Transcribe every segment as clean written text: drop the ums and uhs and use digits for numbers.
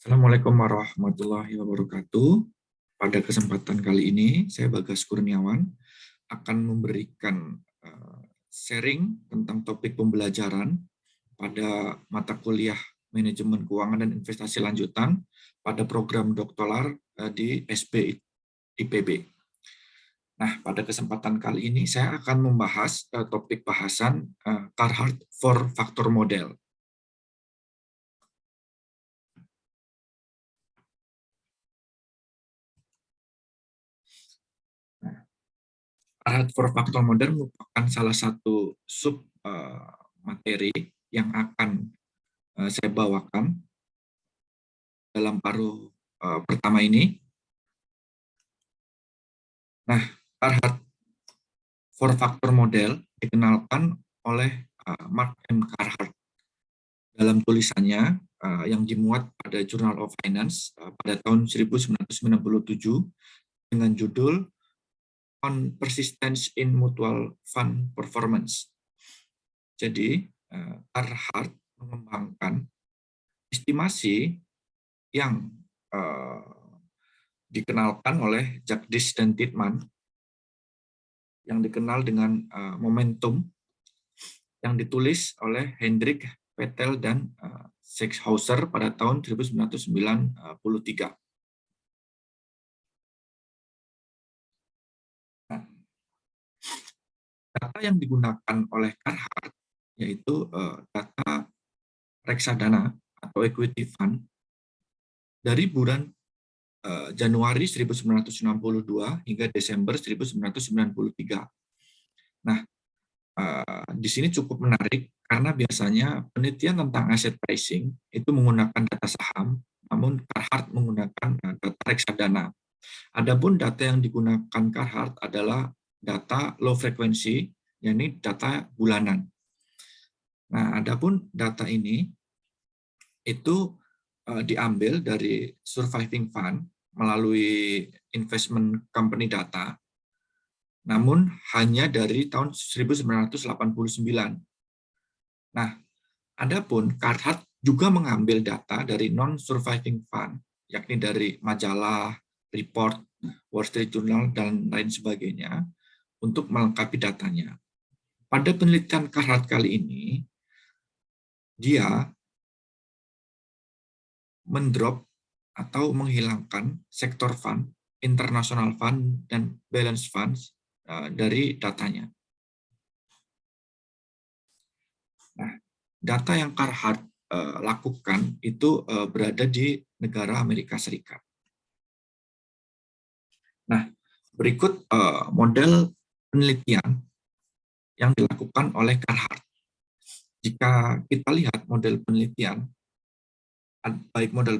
Assalamualaikum warahmatullahi wabarakatuh. Pada kesempatan kali ini, saya Bagas Kurniawan akan memberikan sharing tentang topik pembelajaran pada mata kuliah Manajemen Keuangan dan Investasi Lanjutan pada program doktoral di SB IPB. Nah, pada kesempatan kali ini saya akan membahas topik bahasan Carhart 4 Factor Model. Carhart 4 Factor Model merupakan salah satu sub materi yang akan saya bawakan dalam paruh pertama ini. Nah, Carhart 4 Factor Model dikenalkan oleh Mark M. Carhart dalam tulisannya yang dimuat pada Journal of Finance pada tahun 1997 dengan judul On Persistence in Mutual Fund Performance. Jadi, Carhart mengembangkan estimasi yang dikenalkan oleh Jagdish dan Titman yang dikenal dengan momentum yang ditulis oleh Hendrik Vettel dan Sechshauser pada tahun 1993. Nah, data yang digunakan oleh Carhart yaitu data reksadana atau equity fund dari bulan Januari 1962 hingga Desember 1993. Nah, di sini cukup menarik karena biasanya penelitian tentang aset pricing itu menggunakan data saham, namun Carhart menggunakan data reksadana. Adapun data yang digunakan Carhart adalah data low frequency, yakni data bulanan. Nah, adapun data ini itu diambil dari surviving fund melalui investment company data, namun hanya dari tahun 1989. Nah, adapun Carhart juga mengambil data dari non-surviving fund, yakni dari majalah, report, Wall Street Journal, dan lain sebagainya, untuk melengkapi datanya. Pada penelitian Carhart kali ini, dia mendrop atau menghilangkan sektor fund, international fund, dan balance funds dari datanya. Nah, data yang Carhart lakukan itu berada di negara Amerika Serikat. Nah, berikut model penelitian yang dilakukan oleh Carhart. Jika kita lihat model penelitian, baik model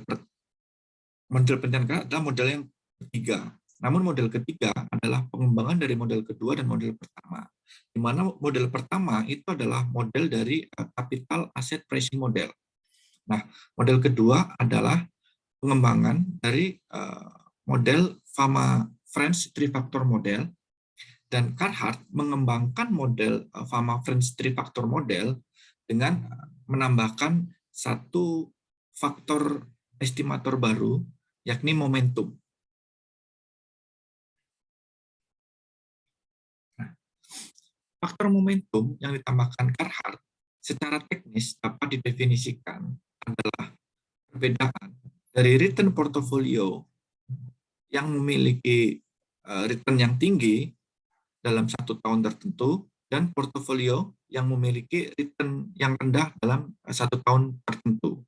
penelitian Carhart adalah model yang ketiga. Namun model ketiga adalah pengembangan dari model kedua dan model pertama. Di mana model pertama itu adalah model dari capital asset pricing model. Nah, model kedua adalah pengembangan dari model Fama French Three Factor Model, dan Carhart mengembangkan model Fama French Three Factor Model dengan menambahkan satu faktor estimator baru, yakni momentum. Nah, faktor momentum yang ditambahkan Carhart secara teknis dapat didefinisikan adalah perbedaan dari return portfolio yang memiliki return yang tinggi dalam satu tahun tertentu dan portofolio yang memiliki return yang rendah dalam satu tahun tertentu.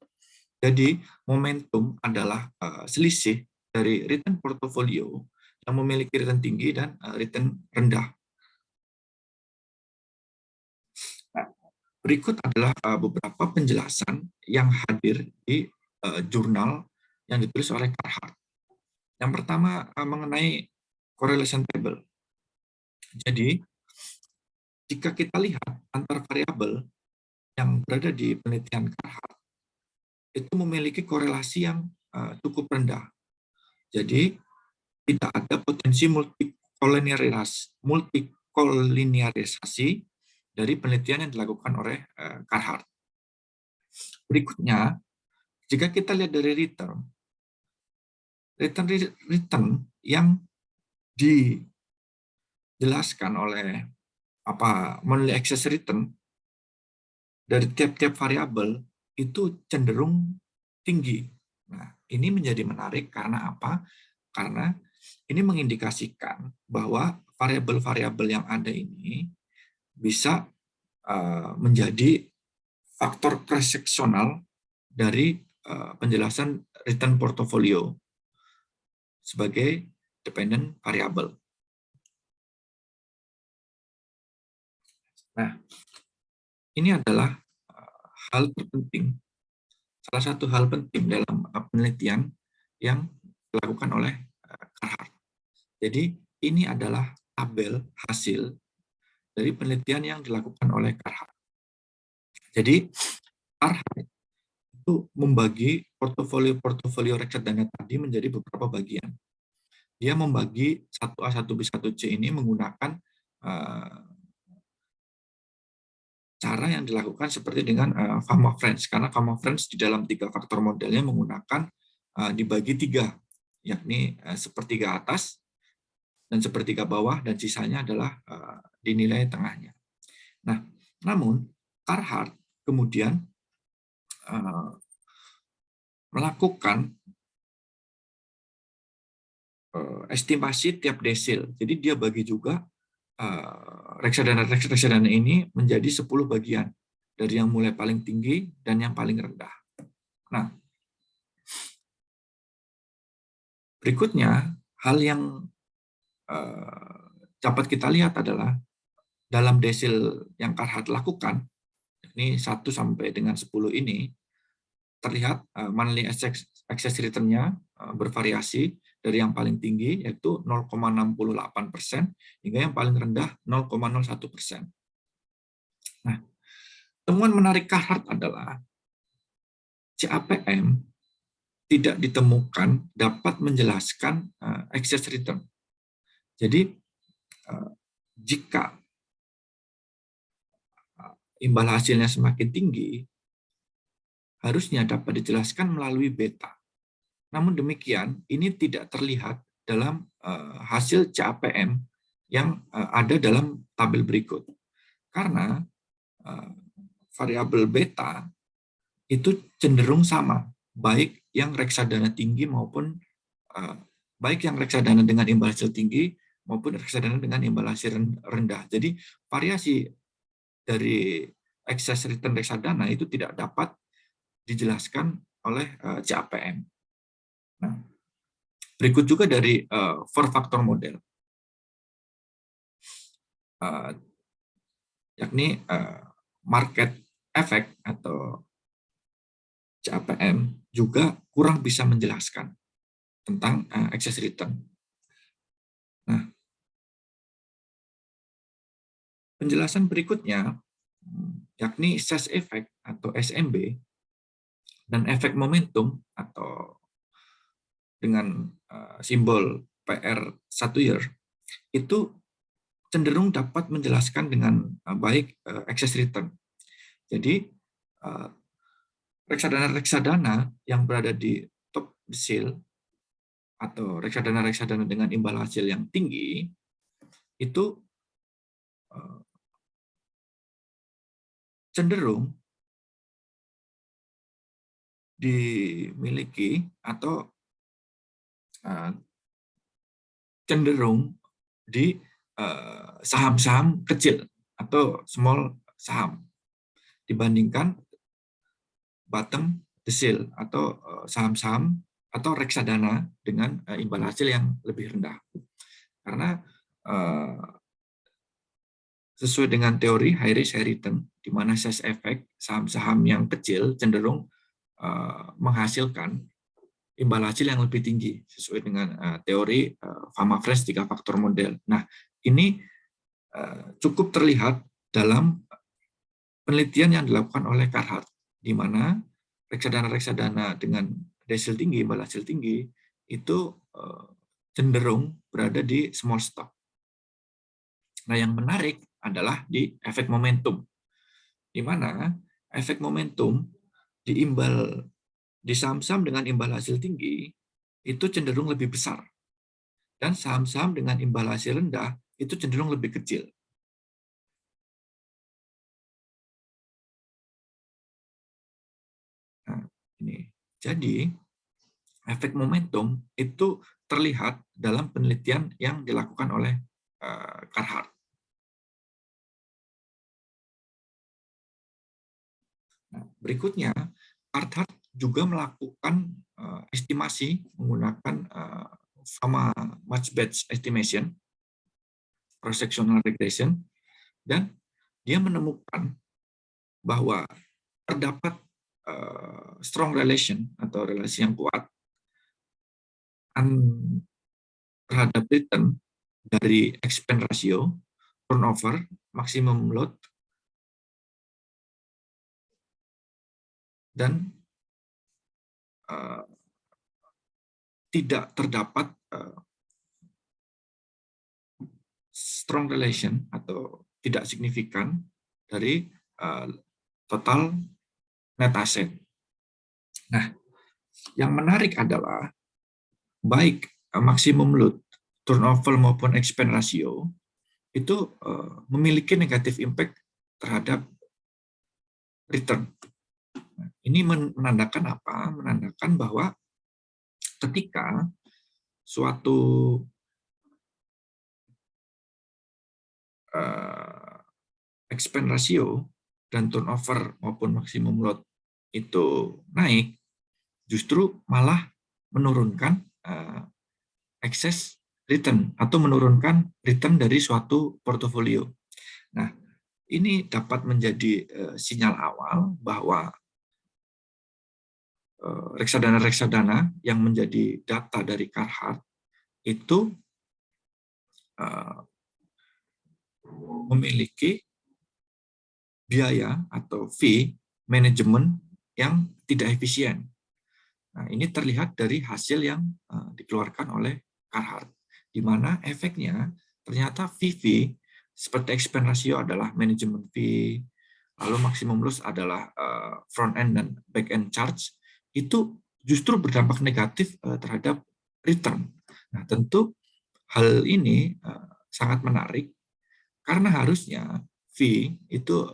Jadi momentum adalah selisih dari return portofolio yang memiliki return tinggi dan return rendah. Nah, berikut adalah beberapa penjelasan yang hadir di jurnal yang ditulis oleh Carhart. Yang pertama mengenai correlation table. Jadi, jika kita lihat antar variabel yang berada di penelitian Carhart, itu memiliki korelasi yang cukup rendah. Jadi, tidak ada potensi multikolinearisasi dari penelitian yang dilakukan oleh Carhart. Berikutnya, Jika kita lihat dari return yang dijelaskan oleh monthly excess return dari tiap-tiap variabel itu cenderung tinggi. Nah, ini menjadi menarik karena apa? Karena ini mengindikasikan bahwa variabel-variabel yang ada ini bisa menjadi faktor preseksional dari penjelasan return portfolio sebagai dependent variable. Nah, ini adalah hal terpenting, salah satu hal penting dalam penelitian yang dilakukan oleh Carhart. Jadi ini adalah tabel hasil dari penelitian yang dilakukan oleh Carhart. Jadi Carhart itu membagi portofolio reksadana tadi menjadi beberapa bagian. Dia membagi 1A, 1B, 1C ini menggunakan cara yang dilakukan seperti dengan Fama Friends, karena Fama Friends di dalam 3 faktor modelnya menggunakan dibagi 3, yakni sepertiga atas dan sepertiga bawah, dan sisanya adalah dinilai tengahnya. Nah, namun Carhart kemudian melakukan estimasi tiap desil. Jadi dia bagi juga reksadana ini menjadi 10 bagian, dari yang mulai paling tinggi dan yang paling rendah. Nah, berikutnya hal yang dapat kita lihat adalah dalam desil yang Carhart lakukan, ini 1 sampai dengan 10 ini, terlihat monthly excess return-nya bervariasi dari yang paling tinggi yaitu 0,68% hingga yang paling rendah 0,01%. Nah, temuan menarik Carhart adalah CAPM tidak ditemukan dapat menjelaskan excess return. Jadi jika imbal hasilnya semakin tinggi, harusnya dapat dijelaskan melalui beta. Namun demikian, ini tidak terlihat dalam hasil CAPM yang ada dalam tabel berikut. Karena variabel beta itu cenderung sama, baik yang reksadana tinggi maupun baik yang reksadana dengan imbal hasil tinggi maupun reksadana dengan imbal hasil rendah. Jadi variasi dari excess return reksadana itu tidak dapat dijelaskan oleh CAPM. Nah, berikut juga dari 4 factor model, yakni market effect atau CAPM juga kurang bisa menjelaskan tentang excess return. Nah, penjelasan berikutnya yakni size effect atau SMB dan efek momentum atau dengan simbol PR 1 year itu cenderung dapat menjelaskan dengan baik excess return. Jadi reksadana-reksadana yang berada di top desil atau reksadana-reksadana dengan imbal hasil yang tinggi itu cenderung dimiliki atau cenderung di saham-saham kecil atau small saham dibandingkan bottom desil atau saham-saham atau reksadana dengan imbal hasil yang lebih rendah. Karena sesuai dengan teori high risk high return, di mana size effect saham-saham yang kecil cenderung menghasilkan imbal hasil yang lebih tinggi sesuai dengan teori Fama Friends 3 faktor model. Nah, ini cukup terlihat dalam penelitian yang dilakukan oleh Carhart, di mana reksadana-reksadana dengan desil tinggi, imbal hasil tinggi, itu cenderung berada di small stock. Nah, yang menarik adalah di efek momentum, di mana efek momentum di imbal Di saham-saham dengan imbal hasil tinggi itu cenderung lebih besar, dan saham-saham dengan imbal hasil rendah itu cenderung lebih kecil. Nah, ini. Jadi, efek momentum itu terlihat dalam penelitian yang dilakukan oleh Carhart. Nah, berikutnya, Carhart juga melakukan estimasi menggunakan Fama Match-Batch Estimation, cross-sectional regression, dan dia menemukan bahwa terdapat strong relation atau relasi yang kuat terhadap return dari expense ratio, turnover, maximum load, dan tidak terdapat strong relation atau tidak signifikan dari total net asset. Nah, yang menarik adalah baik maksimum load, turnover maupun expense ratio itu memiliki negatif impact terhadap return. Nah, ini menandakan apa? Menandakan bahwa ketika suatu expense ratio dan turnover maupun maksimum load itu naik, justru malah menurunkan excess return atau menurunkan return dari suatu portofolio. Nah, ini dapat menjadi sinyal awal bahwa reksadana-reksadana yang menjadi data dari Carhart itu memiliki biaya atau fee manajemen yang tidak efisien. Nah, ini terlihat dari hasil yang dikeluarkan oleh Carhart, di mana efeknya ternyata fee seperti expense ratio adalah manajemen fee, lalu maksimum loss adalah front end dan back end charge, itu justru berdampak negatif terhadap return. Nah, tentu hal ini sangat menarik karena harusnya fee itu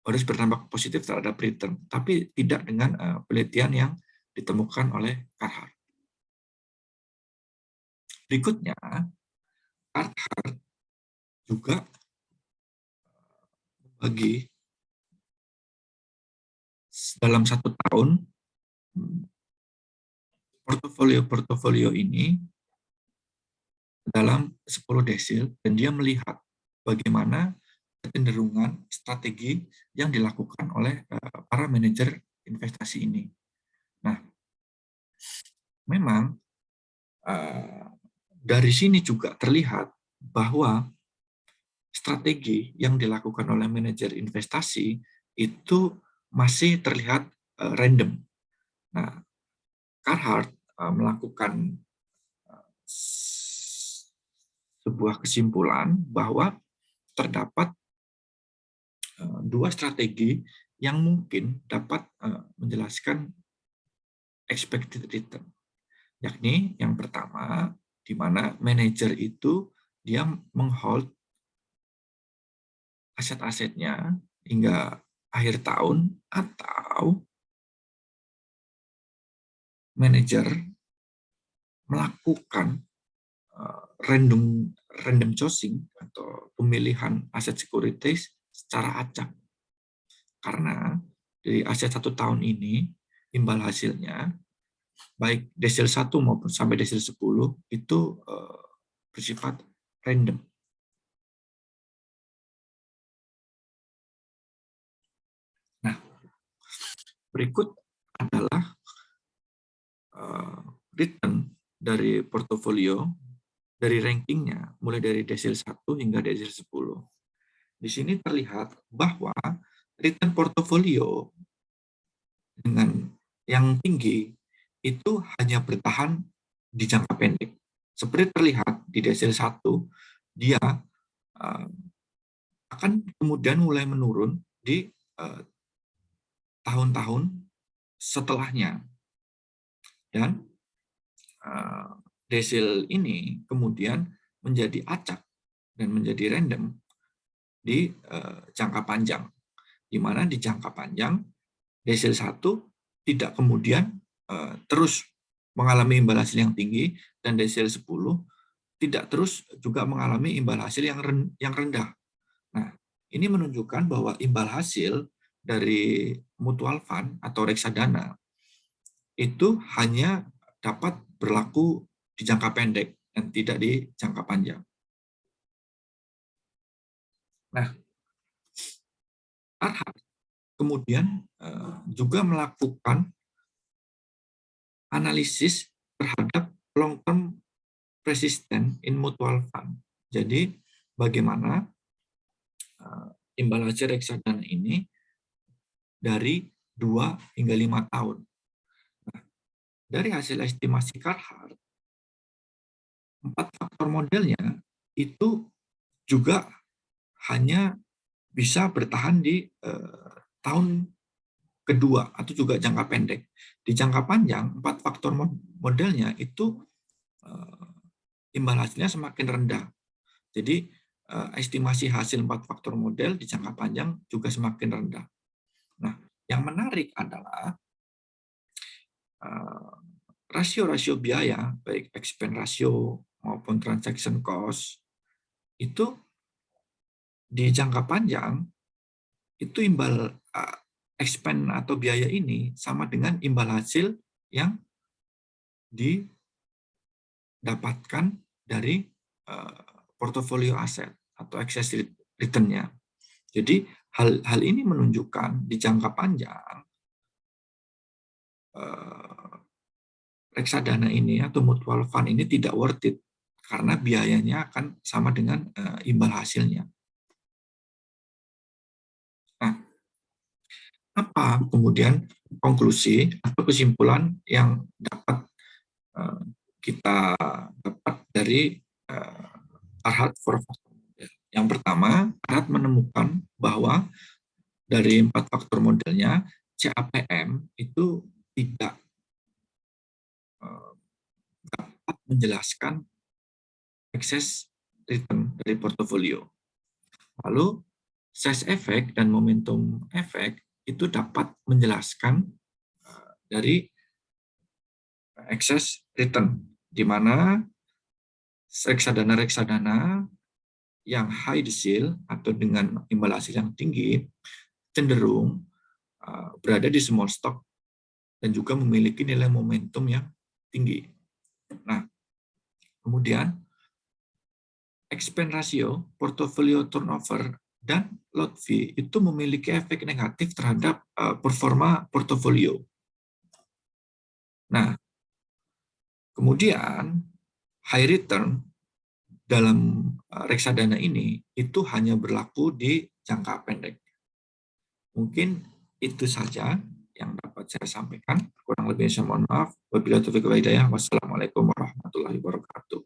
harus berdampak positif terhadap return, tapi tidak dengan penelitian yang ditemukan oleh Carhart. Berikutnya, Carhart juga membagi dalam 1 tahun portofolio ini dalam 10 desil, dan dia melihat bagaimana kecenderungan strategi yang dilakukan oleh para manajer investasi ini. Nah, memang dari sini juga terlihat bahwa strategi yang dilakukan oleh manajer investasi itu masih terlihat random. Nah, Carhart melakukan sebuah kesimpulan bahwa terdapat 2 strategi yang mungkin dapat menjelaskan expected return. Yakni yang pertama, di mana manajer itu dia menghold aset-asetnya hingga akhir tahun, atau manajer melakukan random choosing atau pemilihan aset securities secara acak. Karena dari aset 1 tahun ini, imbal hasilnya, baik desil 1 maupun sampai desil 10, itu bersifat random. Nah, berikut adalah return dari portofolio, dari rankingnya, mulai dari desil 1 hingga desil 10. Di sini terlihat bahwa return portofolio dengan yang tinggi itu hanya bertahan di jangka pendek. Seperti terlihat di desil 1, dia akan kemudian mulai menurun di tahun-tahun setelahnya. Dan desil ini kemudian menjadi acak dan menjadi random di jangka panjang, di mana di jangka panjang desil 1 tidak kemudian terus mengalami imbal hasil yang tinggi, dan desil 10 tidak terus juga mengalami imbal hasil yang rendah. Nah, ini menunjukkan bahwa imbal hasil dari mutual fund atau reksadana itu hanya dapat berlaku di jangka pendek dan tidak di jangka panjang. Nah, Carhart kemudian juga melakukan analisis terhadap long-term persistent in mutual fund. Jadi, bagaimana imbal hasil reksadana ini dari 2 hingga 5 tahun. Nah, dari hasil estimasi Carhart, 4 faktor modelnya itu juga hanya bisa bertahan di tahun kedua atau juga jangka pendek. Di jangka panjang, 4 faktor modelnya itu imbal hasilnya semakin rendah. Jadi estimasi hasil 4 faktor model di jangka panjang juga semakin rendah. Nah, yang menarik adalah rasio-rasio biaya, baik expense ratio maupun transaction cost, itu di jangka panjang itu imbal expense atau biaya ini sama dengan imbal hasil yang didapatkan dari portofolio aset atau excess return-nya. Jadi hal ini menunjukkan di jangka panjang reksadana ini atau mutual fund ini tidak worth it karena biayanya akan sama dengan imbal hasilnya. Nah, apa kemudian konklusi atau kesimpulan yang dapat kita dapat dari Carhart for Factor Model? Yang pertama, Carhart menemukan bahwa dari 4 faktor modelnya, CAPM itu tidak dapat menjelaskan excess return dari portofolio. Lalu, size effect dan momentum effect itu dapat menjelaskan dari excess return, di mana reksadana-reksadana yang high desil atau dengan imbal hasil yang tinggi cenderung berada di small stock dan juga memiliki nilai momentum yang tinggi. Nah, kemudian expense ratio, portfolio turnover, dan lot fee itu memiliki efek negatif terhadap performa portofolio. Nah, kemudian high return dalam reksadana ini itu hanya berlaku di jangka pendek. Mungkin itu saja yang dapat saya sampaikan. Kurang lebih saya mohon maaf. Wabillahi taufiq wal hidayah. Wassalamualaikum warahmatullahi wabarakatuh.